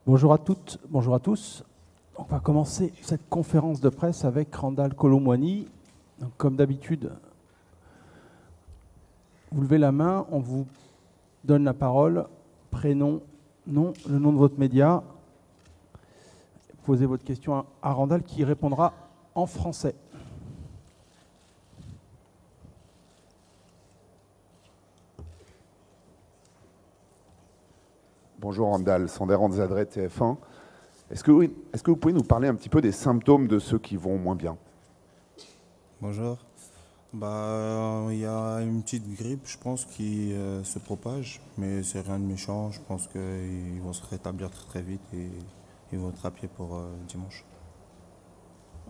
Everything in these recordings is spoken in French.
Bonjour à toutes, bonjour à tous. On va commencer cette conférence de presse avec Randal Kolo Muani. Comme d'habitude, vous levez la main, on vous donne la parole, prénom, nom, le nom de votre média. Posez votre question à Randal qui répondra en français. Bonjour Randal, Sander Ranzadret, TF1. Est-ce que vous pouvez nous parler un petit peu des symptômes de ceux qui vont moins bien? Bonjour. Il y a une petite grippe, je pense, qui se propage, mais c'est rien de méchant. Je pense qu'ils vont se rétablir très très vite et ils vont être à pied pour dimanche.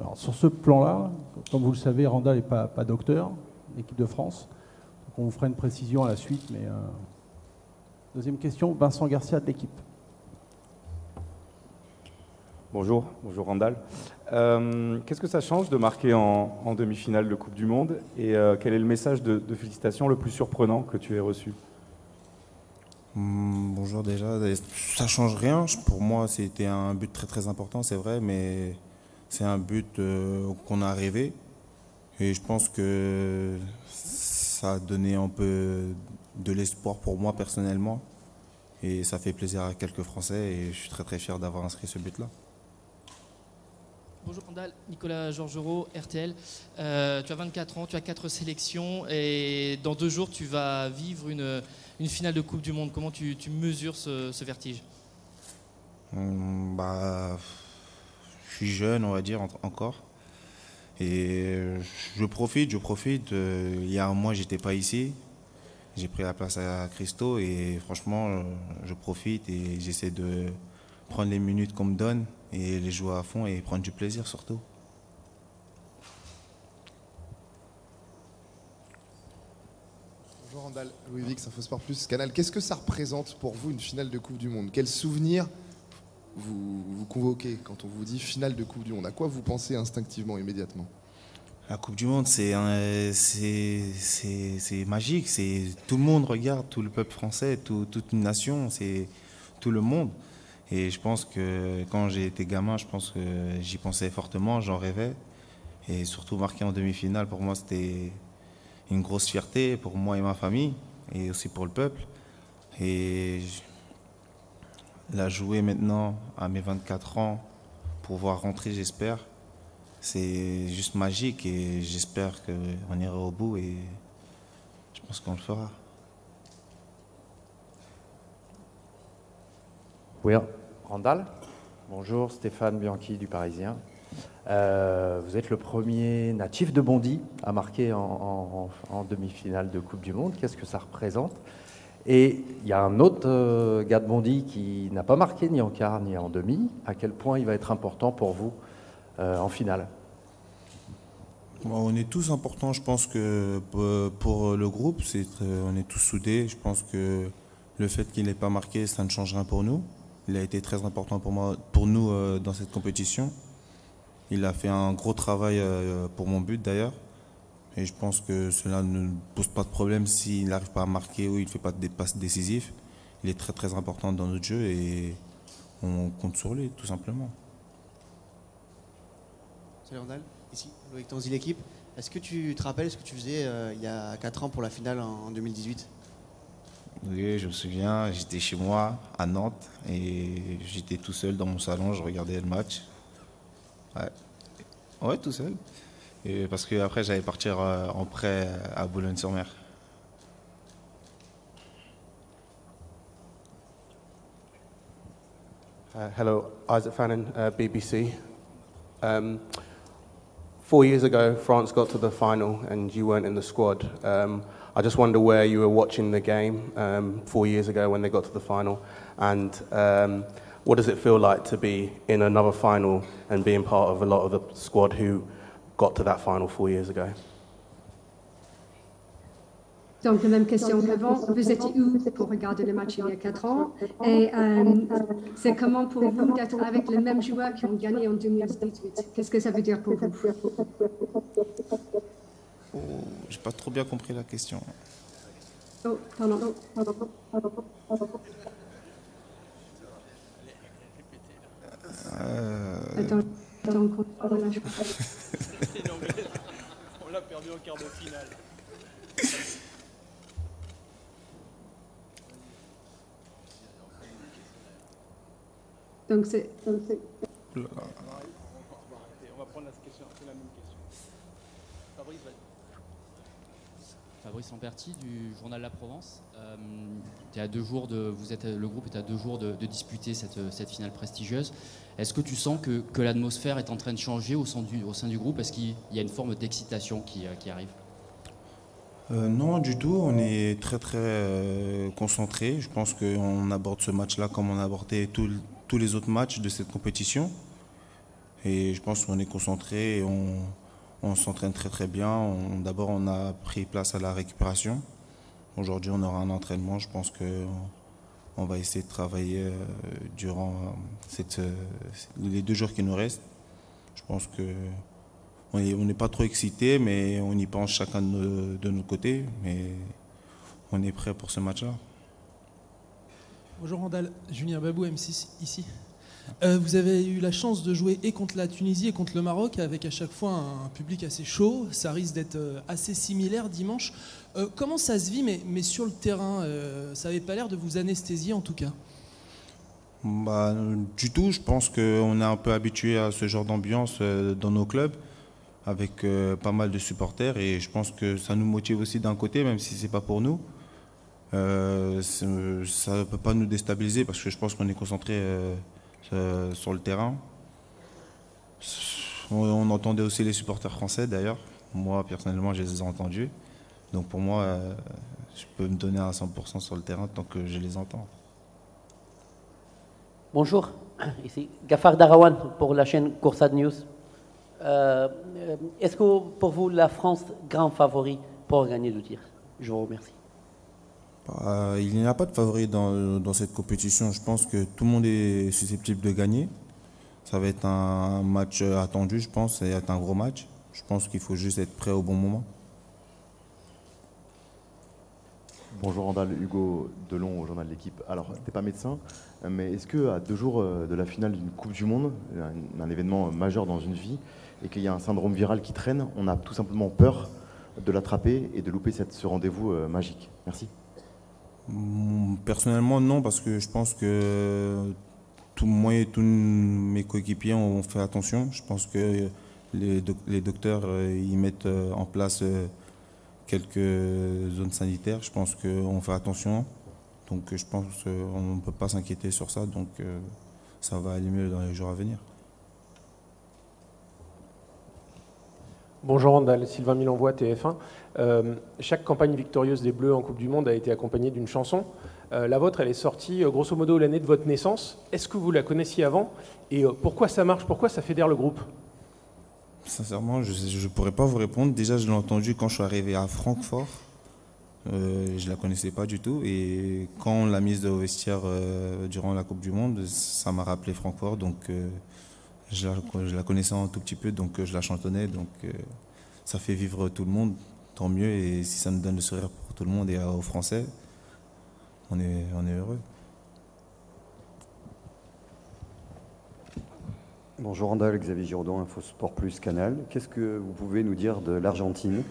Alors sur ce plan-là, comme vous le savez, Randal n'est pas docteur, l'équipe de France. Donc on vous fera une précision à la suite. Mais deuxième question, Vincent Garcia de l'équipe. Bonjour Randal. Qu'est-ce que ça change de marquer en demi-finale de Coupe du Monde et quel est le message de félicitations le plus surprenant que tu aies reçu? Bonjour déjà, ça change rien. Pour moi, c'était un but très très important, c'est vrai, mais c'est un but qu'on a rêvé et je pense que ça a donné un peu de l'espoir pour moi personnellement et ça fait plaisir à quelques Français et je suis très très fier d'avoir inscrit ce but-là. Bonjour Randal, Nicolas Georgerot, RTL. Tu as 24 ans, tu as 4 sélections et dans 2 jours tu vas vivre une finale de Coupe du Monde. Comment tu mesures ce vertige? Je suis jeune, on va dire, encore. Et je profite. Il y a un mois, j'étais pas ici. J'ai pris la place à Christo et franchement, je profite et j'essaie de prendre les minutes qu'on me donne et les jouer à fond et prendre du plaisir surtout. Bonjour Randal, Louis Vix, Infosport Plus, Canal. Qu'est-ce que ça représente pour vous une finale de Coupe du Monde? Quel souvenir vous convoquez quand on vous dit finale de Coupe du Monde? À quoi vous pensez instinctivement, immédiatement? La Coupe du Monde, c'est magique. Tout le monde regarde, tout le peuple français, toute une nation, c'est tout le monde. Et je pense que quand j'ai été gamin, je pense que j'y pensais fortement, j'en rêvais. Et surtout marquer en demi-finale, pour moi, c'était une grosse fierté pour moi et ma famille, et aussi pour le peuple. Et la jouer maintenant à mes 24 ans, pouvoir rentrer, j'espère, c'est juste magique et j'espère qu'on ira au bout et je pense qu'on le fera. Oui, Randal. Bonjour, Stéphane Bianchi du Parisien. Vous êtes le premier natif de Bondy à marquer en demi-finale de Coupe du Monde. Qu'est-ce que ça représente? Et il y a un autre gars de Bondy qui n'a pas marqué ni en quart ni en demi. À quel point il va être important pour vous en finale? On est tous importants, je pense que pour le groupe, on est tous soudés. Je pense que le fait qu'il n'ait pas marqué, ça ne change rien pour nous. Il a été très important pour nous dans cette compétition. Il a fait un gros travail pour mon but d'ailleurs. Et je pense que cela ne pose pas de problème s'il n'arrive pas à marquer ou il ne fait pas de passes décisives. Il est très très important dans notre jeu et on compte sur lui tout simplement. Salut Randal, ici Loïc Tanzi, l'équipe. Est-ce que tu te rappelles ce que tu faisais il y a 4 ans pour la finale en 2018? Oui, je me souviens, j'étais chez moi à Nantes et j'étais tout seul dans mon salon, je regardais le match. Ouais, tout seul. Et parce qu'après, j'allais partir en prêt à Boulogne-sur-Mer. Hello, Isaac Fannin, BBC. 4 years ago, France got to the final and you weren't in the squad. I just wonder where you were watching the game 4 years ago when they got to the final, and what does it feel like to be in another final and being part of a lot of the squad who got to that final 4 years ago? Donc, la même question qu'avant. Vous étiez où pour regarder le match il y a 4 ans? Et c'est comment pour vous d'être avec les mêmes joueurs qui ont gagné en 2018? Qu'est-ce que ça veut dire pour vous? J'ai pas trop bien compris la question. Oh, pardon. Attends, voilà, je crois. On l'a perdu en quart de finale. Donc c'est... On va prendre la question, c'est la même question. Fabrice, vas-y. Fabrice Lamperti du journal La Provence. T'es à 2 jours le groupe est à 2 jours de disputer cette finale prestigieuse. Est-ce que tu sens que l'atmosphère est en train de changer au sein du groupe? Est-ce qu'il y a une forme d'excitation qui arrive? Non, du tout. On est très très concentré. Je pense qu'on aborde ce match-là comme on a abordé tous les autres matchs de cette compétition. Et je pense qu'on est concentré et on s'entraîne très très bien. D'abord, on a pris place à la récupération. Aujourd'hui, on aura un entraînement. Je pense qu'on va essayer de travailler durant les 2 jours qui nous restent. Je pense qu'on n'est pas trop excité, mais on y pense chacun de notre côté. Mais on est prêt pour ce match-là. Bonjour Randall, Julien Babou, M6 ici. Vous avez eu la chance de jouer et contre la Tunisie et contre le Maroc avec à chaque fois un public assez chaud. Ça risque d'être assez similaire dimanche. Comment ça se vit mais sur le terrain, ça n'avait pas l'air de vous anesthésier en tout cas? Du tout, je pense qu'on est un peu habitué à ce genre d'ambiance dans nos clubs avec pas mal de supporters et je pense que ça nous motive aussi d'un côté, même si ce n'est pas pour nous. Ça ne peut pas nous déstabiliser parce que je pense qu'on est concentré sur le terrain. On entendait aussi les supporters français d'ailleurs. Moi personnellement je les ai entendus. Donc pour moi je peux me donner à 100% sur le terrain tant que je les entends. Bonjour, ici Gafar Darawan pour la chaîne Coursade News. Est-ce que pour vous la France grand favori pour gagner le tir? Je vous remercie. Il n'y a pas de favori dans cette compétition. Je pense que tout le monde est susceptible de gagner. Ça va être un match attendu, je pense. Ça va être un gros match. Je pense qu'il faut juste être prêt au bon moment. Bonjour Randall, Hugo Delon au journal de l'équipe. Alors, tu n'es pas médecin, mais est-ce qu'à 2 jours de la finale d'une Coupe du Monde, un événement majeur dans une vie, et qu'il y a un syndrome viral qui traîne, on a tout simplement peur de l'attraper et de louper ce rendez-vous magique? Merci. Personnellement, non, parce que je pense que moi et tous mes coéquipiers ont fait attention. Je pense que les docteurs ils mettent en place quelques zones sanitaires. Je pense qu'on fait attention. Donc je pense qu'on ne peut pas s'inquiéter sur ça. Donc ça va aller mieux dans les jours à venir. Bonjour Randall, Sylvain Milenvoix, TF1. Chaque campagne victorieuse des Bleus en Coupe du Monde a été accompagnée d'une chanson. La vôtre, elle est sortie grosso modo l'année de votre naissance. Est-ce que vous la connaissiez avant? Et pourquoi ça marche? Pourquoi ça fédère le groupe? Sincèrement, je ne pourrais pas vous répondre. Déjà, je l'ai entendu quand je suis arrivé à Francfort. Je ne la connaissais pas du tout. Et quand on l'a mise au vestiaire durant la Coupe du Monde, ça m'a rappelé Francfort. Donc je la connaissais un tout petit peu, donc je la chantonnais. Donc ça fait vivre tout le monde, tant mieux. Et si ça nous donne le sourire pour tout le monde et aux Français, on est heureux. Bonjour Randall, Xavier Giraudon, Info Sport Plus Canal. Qu'est-ce que vous pouvez nous dire de l'Argentine?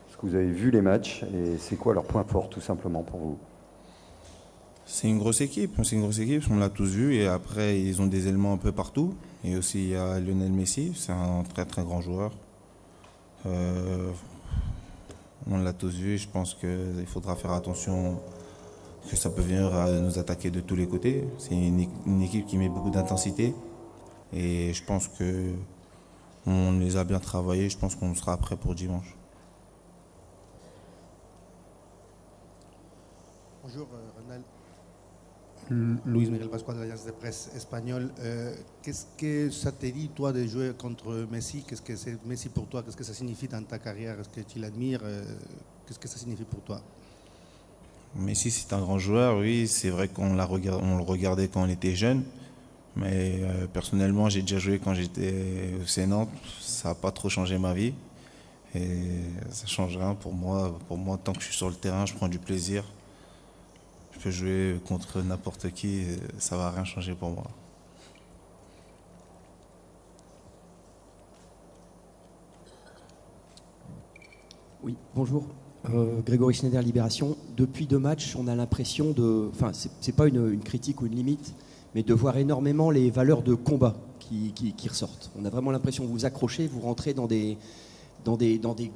Est-ce que vous avez vu les matchs et c'est quoi leur point fort tout simplement pour vous? C'est une grosse équipe, on l'a tous vu et après ils ont des éléments un peu partout. Et aussi il y a Lionel Messi, c'est un très très grand joueur. On l'a tous vu, je pense qu'il faudra faire attention que ça peut venir à nous attaquer de tous les côtés. C'est une équipe qui met beaucoup d'intensité et je pense qu'on les a bien travaillés, je pense qu'on sera prêt pour dimanche. Bonjour Ronald. Luis Miguel Pascual de l'Agence de presse espagnole. Qu'est-ce que ça te dit, toi, de jouer contre Messi? Qu'est-ce que c'est Messi pour toi? Qu'est-ce que ça signifie dans ta carrière? Est-ce que tu l'admires? Qu'est-ce que ça signifie pour toi? Messi, c'est un grand joueur, oui. C'est vrai qu'on le regardait quand on était jeune. Mais personnellement, j'ai déjà joué quand j'étais au FC Nantes. Ça n'a pas trop changé ma vie. Et ça ne change rien pour moi. Pour moi, tant que je suis sur le terrain, je prends du plaisir. Je peux jouer contre n'importe qui, ça va rien changer pour moi. Oui, bonjour. Grégory Schneider, Libération. Depuis 2 matchs, on a l'impression de... Enfin, c'est pas une critique ou une limite, mais de voir énormément les valeurs de combat qui ressortent. On a vraiment l'impression que vous vous accrochez, vous rentrez dans des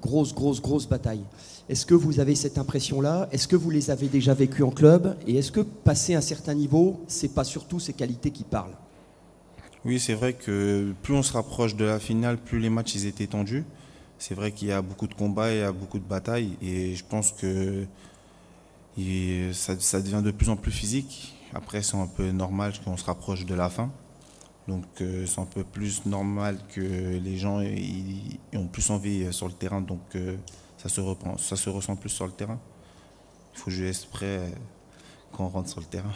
grosses batailles. Est-ce que vous avez cette impression-là? Est-ce que vous les avez déjà vécues en club? Et est-ce que, passé un certain niveau, c'est pas surtout ces qualités qui parlent? Oui, c'est vrai que plus on se rapproche de la finale, plus les matchs ils étaient tendus. C'est vrai qu'il y a beaucoup de combats, il y a beaucoup de batailles, et je pense que ça devient de plus en plus physique. Après, c'est un peu normal qu'on se rapproche de la fin. Donc c'est un peu plus normal que les gens ils ont plus envie sur le terrain, donc ça se ressent plus sur le terrain. Il faut jouer prêt quand on rentre sur le terrain.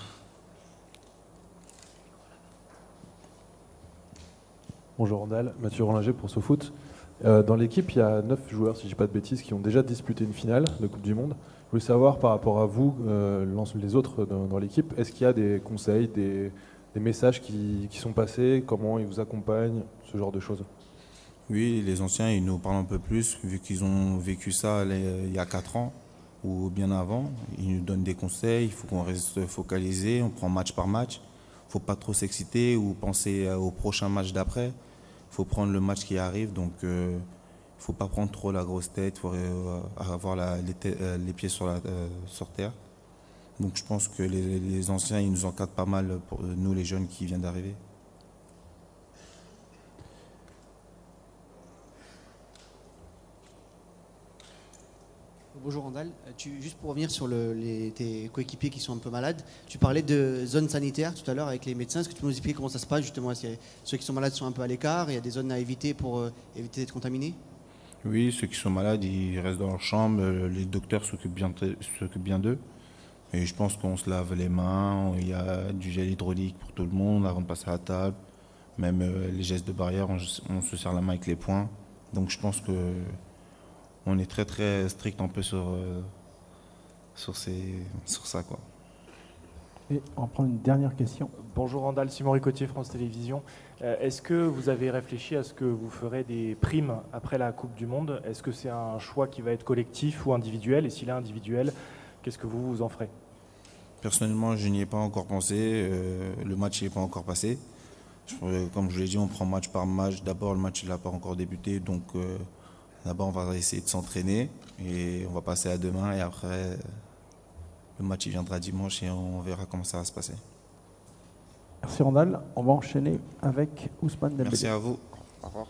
Bonjour Randall, Mathieu Rollinger pour SoFoot. Dans l'équipe, il y a 9 joueurs, si je ne dis pas de bêtises, qui ont déjà disputé une finale de Coupe du Monde. Je voulais savoir par rapport à vous, les autres dans l'équipe, est-ce qu'il y a des conseils, des messages qui sont passés, comment ils vous accompagnent, ce genre de choses? Oui, les anciens, ils nous parlent un peu plus, vu qu'ils ont vécu ça il y a 4 ans ou bien avant. Ils nous donnent des conseils, il faut qu'on reste focalisé, on prend match par match. Il ne faut pas trop s'exciter ou penser au prochain match d'après. Il faut prendre le match qui arrive, donc il ne faut pas prendre trop la grosse tête, il faut avoir les pieds sur terre. Donc je pense que les anciens, ils nous encadrent pas mal pour nous, les jeunes qui viennent d'arriver. Bonjour Randall, juste pour revenir sur tes coéquipiers qui sont un peu malades, tu parlais de zone sanitaire tout à l'heure avec les médecins. Est-ce que tu peux nous expliquer comment ça se passe justement? Ceux qui sont malades sont un peu à l'écart, il y a des zones à éviter pour éviter d'être contaminés? Oui, ceux qui sont malades, ils restent dans leur chambre, les docteurs s'occupent bien d'eux. Et je pense qu'on se lave les mains, il y a du gel hydraulique pour tout le monde avant de passer à la table. Même les gestes de barrière, on se serre la main avec les poings. Donc je pense que on est très très strict un peu sur ça, quoi. Et on va prendre une dernière question. Bonjour Randall, Simon Ricotier, France Télévisions. Est-ce que vous avez réfléchi à ce que vous ferez des primes après la Coupe du Monde? Est-ce que c'est un choix qui va être collectif ou individuel? Et s'il est individuel, qu'est-ce que vous en ferez? Personnellement, je n'y ai pas encore pensé. Le match n'est pas encore passé. Comme je l'ai dit, on prend match par match. D'abord, le match n'a pas encore débuté, donc d'abord, on va essayer de s'entraîner et on va passer à demain. Et après, le match il viendra dimanche et on verra comment ça va se passer. Merci Randall. On va enchaîner avec Ousmane Dembélé. Merci à vous. Au revoir.